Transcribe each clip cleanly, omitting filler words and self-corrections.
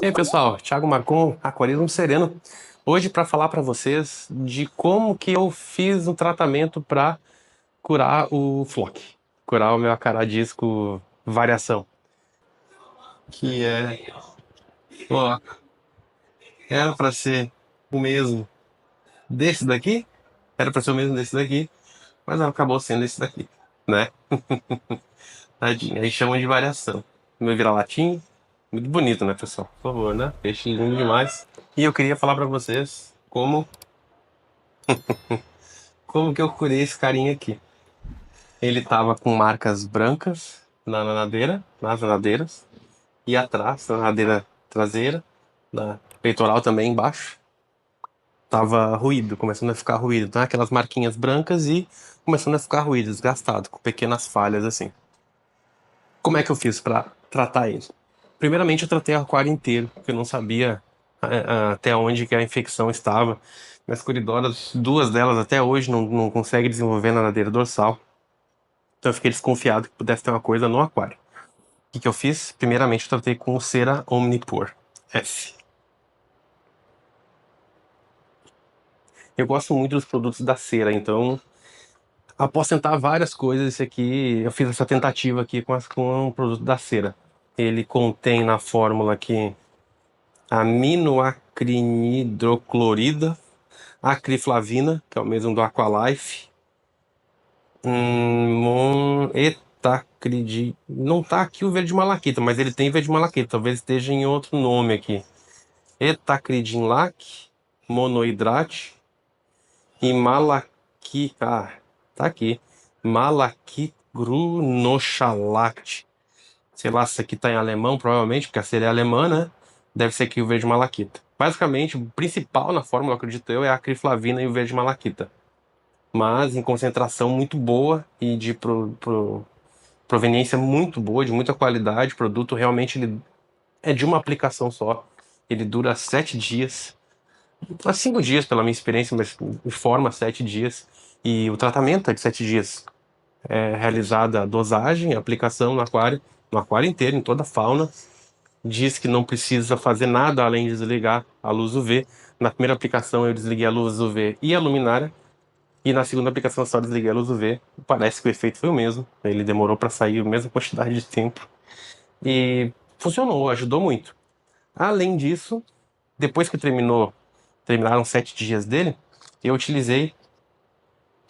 E aí, pessoal, Thiago Marcon, Aquarismo Sereno. Hoje para falar para vocês de como que eu fiz um tratamento para curar o flock, curar o meu acaradisco variação, que ó, era para ser o mesmo desse daqui, era para ser o mesmo desse daqui, mas acabou sendo esse daqui, né? Tadinho, aí chamam de variação. Meu vira-latinho, muito bonito, né, pessoal? Por favor, né? Peixe lindo demais. E eu queria falar para vocês como que eu curei esse carinha aqui. Ele tava com marcas brancas na nadadeira, nas nadadeiras, e atrás, na nadadeira traseira, na peitoral também embaixo, tava ruído, começando a ficar ruído. Então, aquelas marquinhas brancas e começando a ficar ruído, desgastado, com pequenas falhas assim. Como é que eu fiz para tratar ele? Primeiramente, eu tratei o aquário inteiro, porque eu não sabia até onde que a infecção estava. Minhas coridoras, duas delas até hoje não conseguem desenvolver nadadeira dorsal. Então eu fiquei desconfiado que pudesse ter uma coisa no aquário. O que que eu fiz? Primeiramente, eu tratei com cera Omnipur S. Eu gosto muito dos produtos da cera, então, após tentar várias coisas, esse aqui, eu fiz essa tentativa aqui com o produto da cera. Ele contém na fórmula aqui aminoacrinidroclorida, acriflavina, que é o mesmo do Aqualife, etacrid... Não tá aqui o verde malaquita, mas ele tem verde malaquita, talvez esteja em outro nome aqui. Etacridinlac, monoidrate e tá aqui. Malaquigrunoxalact. Sei lá se isso aqui tá em alemão, provavelmente, porque a cera é alemã, né? Deve ser aqui o verde malaquita. Basicamente, o principal na fórmula, acredito eu, é a acriflavina e o verde malaquita. Mas em concentração muito boa e de proveniência muito boa, de muita qualidade. O produto realmente ele é de uma aplicação só. Ele dura 7 dias. Há 5 dias, pela minha experiência, mas informa 7 dias. E o tratamento é de 7 dias. É realizada a dosagem, a aplicação no aquário inteiro, em toda a fauna. Diz que não precisa fazer nada além de desligar a luz UV. Na primeira aplicação eu desliguei a luz UV e a luminária. E na segunda aplicação só desliguei a luz UV. Parece que o efeito foi o mesmo. Ele demorou para sair a mesma quantidade de tempo. E funcionou, ajudou muito. Além disso, depois que terminaram 7 dias dele, eu utilizei,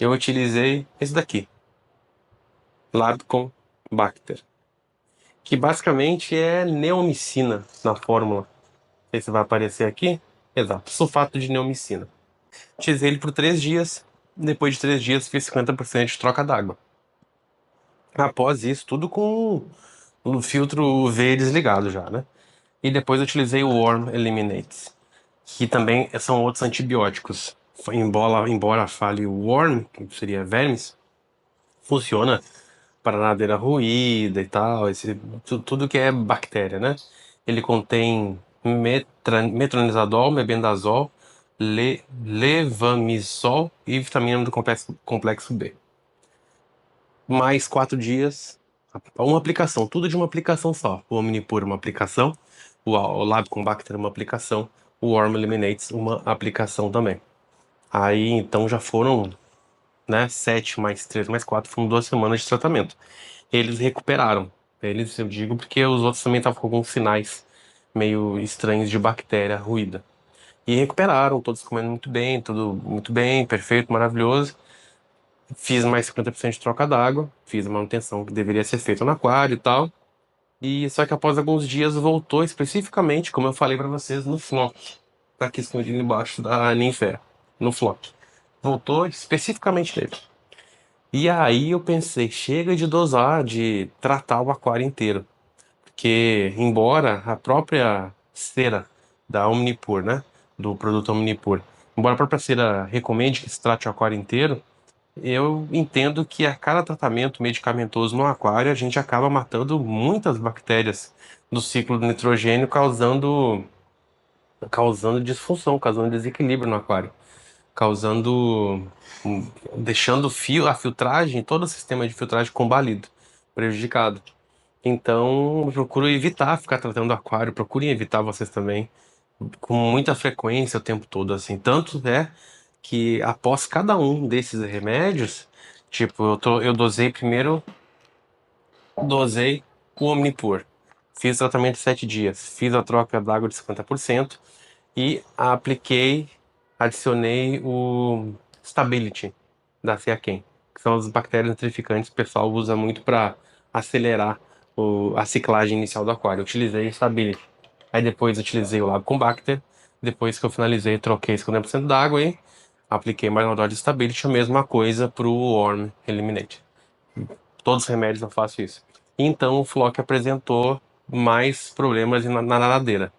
eu utilizei esse daqui, Labcom Bacter, que basicamente é neomicina na fórmula. Não sei se vai aparecer aqui. Exato, sulfato de neomicina. Utilizei ele por 3 dias. Depois de 3 dias, fiz 50% de troca d'água. Após isso, tudo com o filtro UV desligado já, né? E depois eu utilizei o Worm Eliminate, que também são outros antibióticos. Embora fale o worm, que seria vermes, funciona para nadadeira ruída e tal, tudo que é bactéria, né? Ele contém metronidazol, mebendazol, levamisol e vitamina do complexo B. Mais 4 dias, uma aplicação, tudo de uma aplicação só. O Omnipur uma aplicação, o Labcombacter uma aplicação, o Worm Eliminates uma aplicação também. Aí então já foram, né, 7 mais 3 mais 4, foram 2 semanas de tratamento. Eles recuperaram. Eles, eu digo, porque os outros também estavam com alguns sinais meio estranhos de bactéria ruída. E recuperaram, todos comendo muito bem, tudo muito bem, perfeito, maravilhoso. Fiz mais 50% de troca d'água, fiz a manutenção que deveria ser feita no aquário e tal. E só que após alguns dias voltou especificamente, como eu falei pra vocês, no flock. Tá aqui escondido embaixo da ninféia, no flock. Voltou especificamente nele. E aí eu pensei, chega de dosar, de tratar o aquário inteiro. Porque, embora a própria cera da Omnipur, né, do produto Omnipur, embora a própria cera recomende que se trate o aquário inteiro, eu entendo que a cada tratamento medicamentoso no aquário a gente acaba matando muitas bactérias do ciclo do nitrogênio, causando disfunção, causando desequilíbrio no aquário, causando, deixando a filtragem, todo o sistema de filtragem combalido, prejudicado. Então, eu procuro evitar ficar tratando o aquário, procurem evitar vocês também, com muita frequência o tempo todo, assim. Tanto é que após cada um desses remédios, tipo, eu dosei primeiro, dosei o Omnipur. Fiz tratamento de 7 dias, fiz a troca d'água de 50% e adicionei o Stability da Seaken, que são as bactérias nitrificantes que o pessoal usa muito para acelerar a ciclagem inicial do aquário. Eu utilizei Stability. Aí depois utilizei o Labcombacter. Depois que eu finalizei, troquei 50% d'água e apliquei mais uma dose de Stability, a mesma coisa para o Worm Eliminate. Todos os remédios eu faço isso. Então o Flock apresentou mais problemas na nadadeira.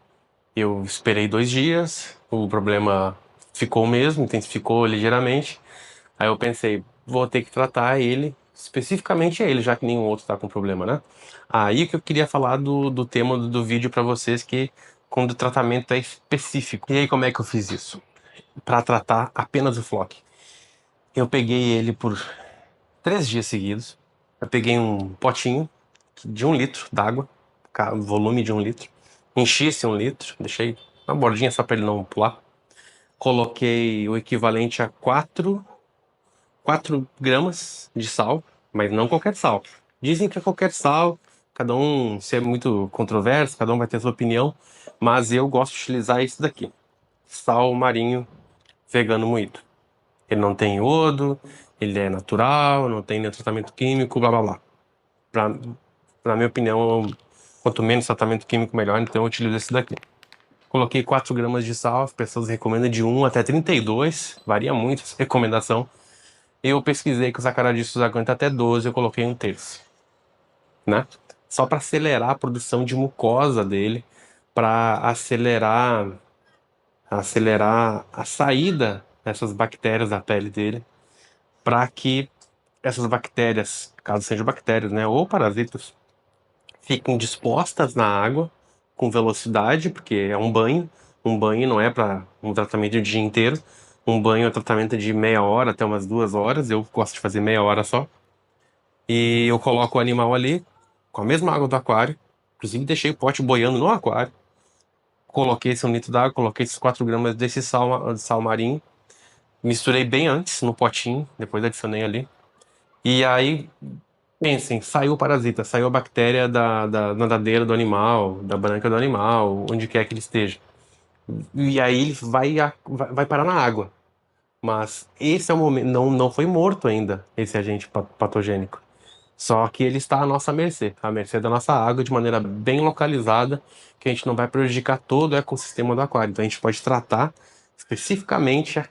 Eu esperei 2 dias, o problema ficou o mesmo, intensificou ligeiramente. Aí eu pensei, vou ter que tratar ele, especificamente ele, já que nenhum outro tá com problema, né? Aí que eu queria falar do tema do vídeo para vocês, que quando o tratamento é específico. E aí como é que eu fiz isso? Para tratar apenas o Flock. Eu peguei ele por 3 dias seguidos. Eu peguei um potinho de 1 litro d'água, volume de 1 litro. Enchi esse 1 litro, deixei uma bordinha só para ele não pular. Coloquei o equivalente a 4 gramas de sal, mas não qualquer sal. Dizem que é qualquer sal, cada um, se é muito controverso, cada um vai ter sua opinião, mas eu gosto de utilizar esse daqui. Sal marinho vegano moído. Ele não tem iodo, ele é natural, não tem nenhum tratamento químico, blá blá blá. Na minha opinião, quanto menos tratamento químico, melhor, então eu utilizo esse daqui. Coloquei 4 gramas de sal, as pessoas recomendam de 1 até 32, varia muito essa recomendação. Eu pesquisei que os acaradiços aguentam até 12, eu coloquei 1/3, né? Só para acelerar a produção de mucosa dele, para acelerar a saída dessas bactérias da pele dele, para que essas bactérias, caso sejam bactérias, né, ou parasitas, fiquem dispostas na água com velocidade, porque é um banho. Um banho não é para um tratamento de dia inteiro. Um banho é um tratamento de meia hora até umas 2 horas. Eu gosto de fazer meia hora só. E eu coloco o animal ali com a mesma água do aquário. Inclusive deixei o pote boiando no aquário. Coloquei esse 1 litro d'água, coloquei esses 4 gramas desse sal marinho. Misturei bem antes no potinho, depois adicionei ali. E aí pensem, saiu o parasita, saiu a bactéria da nadadeira do animal, da branca do animal, onde quer que ele esteja. E aí ele vai parar na água. Mas esse é o momento, não foi morto ainda, esse agente patogênico. Só que ele está à mercê da nossa água, de maneira bem localizada, que a gente não vai prejudicar todo o ecossistema do aquário. Então a gente pode tratar especificamente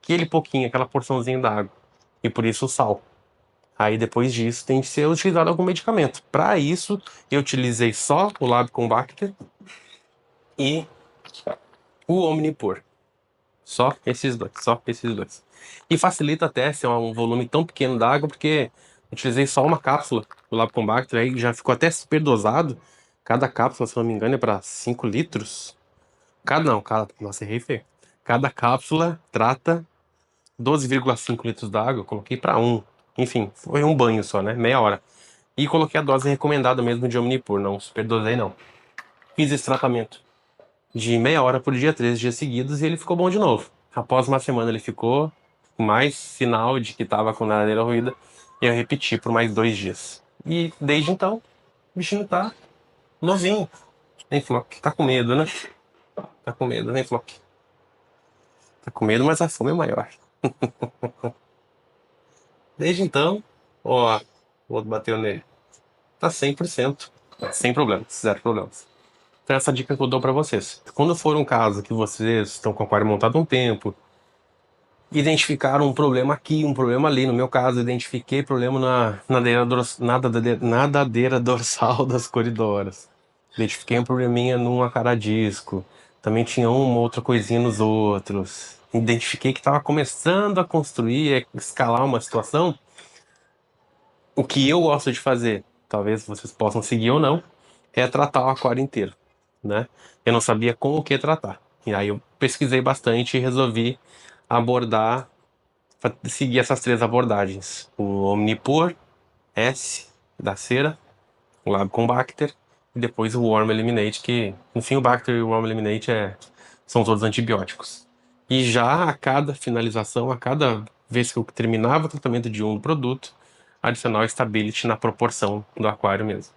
aquele pouquinho, aquela porçãozinha da água. E por isso o sal. Aí depois disso tem que ser utilizado algum medicamento. Para isso, eu utilizei só o Labcombacter e o Omnipur. Só esses dois, só esses dois. E facilita até ser um volume tão pequeno d'água, porque utilizei só uma cápsula do Labcombacter, aí já ficou até super dosado. Cada cápsula, se não me engano, é para 5 litros. Nossa, errei feio. Cada cápsula trata 12,5 litros d'água, eu coloquei para 1. Enfim, foi um banho só, né? Meia hora. E coloquei a dose recomendada mesmo de Omnipur, não superdosei não. Fiz esse tratamento de meia hora por dia, 3 dias seguidos, e ele ficou bom de novo. Após uma semana ele ficou com mais sinal de que estava com nadadeira ruída, e eu repeti por mais 2 dias. E desde então, o bichinho tá novinho. Nem Flock, tá com medo, né? Tá com medo, nem Flock. Tá com medo, mas a fome é maior. Desde então, ó, o outro bateu nele. Tá 100%, sem problemas, zero problemas. Então essa dica que eu dou pra vocês. Quando for um caso que vocês estão com o aquário montado há um tempo, identificaram um problema aqui, um problema ali. No meu caso, identifiquei problema na nadadeira dorsal das coridoras. Identifiquei um probleminha num acaradisco. Também tinha uma outra coisinha nos outros. Identifiquei que estava começando a construir, a escalar uma situação. O que eu gosto de fazer, talvez vocês possam seguir ou não, é tratar o aquário inteiro, né? Eu não sabia com o que tratar. E aí eu pesquisei bastante e resolvi abordar, seguir essas 3 abordagens. O Omnipur, S, da cera, o Labcombacter, e depois o Worm Eliminate, que, enfim, o Bacter e o Worm Eliminate são todos antibióticos. E já a cada finalização, a cada vez que eu terminava o tratamento de um produto, adicionar o Stability na proporção do aquário mesmo.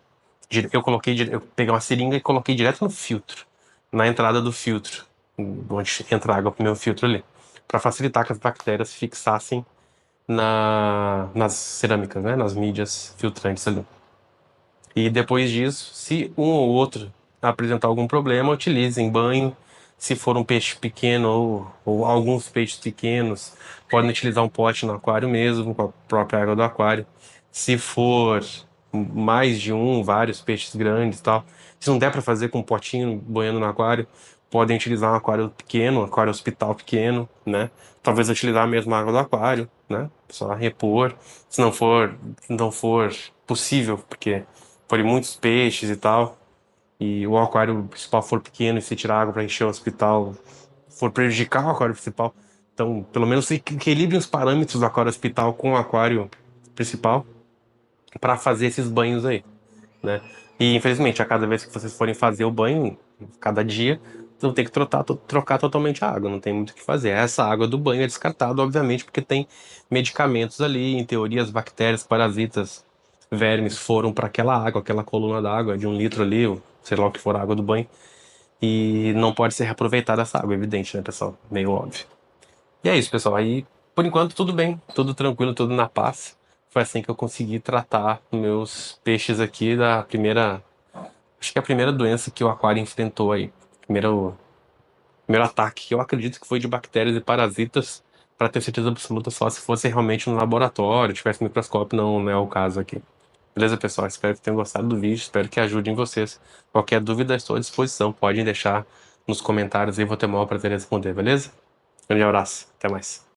Eu peguei uma seringa e coloquei direto no filtro, na entrada do filtro, onde entra água pro meu filtro ali, para facilitar que as bactérias fixassem nas cerâmicas, né, nas mídias filtrantes ali. E depois disso, se um ou outro apresentar algum problema, utilize em banho. Se for um peixe pequeno ou alguns peixes pequenos, podem utilizar um pote no aquário mesmo, com a própria água do aquário. Se for mais de um, vários peixes grandes e tal, se não der para fazer com um potinho banhando no aquário, podem utilizar um aquário pequeno, um aquário hospital pequeno, né? Talvez utilizar a mesma água do aquário, né? Só repor. Se não for possível, porque forem muitos peixes e tal, e o aquário principal for pequeno e se tirar água para encher o hospital for prejudicar o aquário principal, então pelo menos equilibre os parâmetros do aquário hospital com o aquário principal para fazer esses banhos aí, né? E infelizmente, a cada vez que vocês forem fazer o banho, cada dia, vocês vão ter que trocar totalmente a água, não tem muito o que fazer. Essa água do banho é descartada, obviamente, porque tem medicamentos ali, em teoria, as bactérias, parasitas, vermes foram para aquela água, aquela coluna d'água de 1 litro ali, ou sei lá o que for a água do banho, e não pode ser reaproveitada essa água, evidente, né, pessoal? Meio óbvio. E é isso, pessoal. Aí, por enquanto, tudo bem, tudo tranquilo, tudo na paz. Foi assim que eu consegui tratar meus peixes aqui da primeira. Acho que é a primeira doença que o aquário enfrentou aí. Primeiro ataque, que eu acredito que foi de bactérias e parasitas, para ter certeza absoluta só se fosse realmente no laboratório, tivesse microscópio, não é o caso aqui. Beleza, pessoal? Espero que tenham gostado do vídeo, espero que ajudem vocês. Qualquer dúvida, estou à disposição. Podem deixar nos comentários aí, vou ter o maior prazer em responder, beleza? Grande abraço, até mais.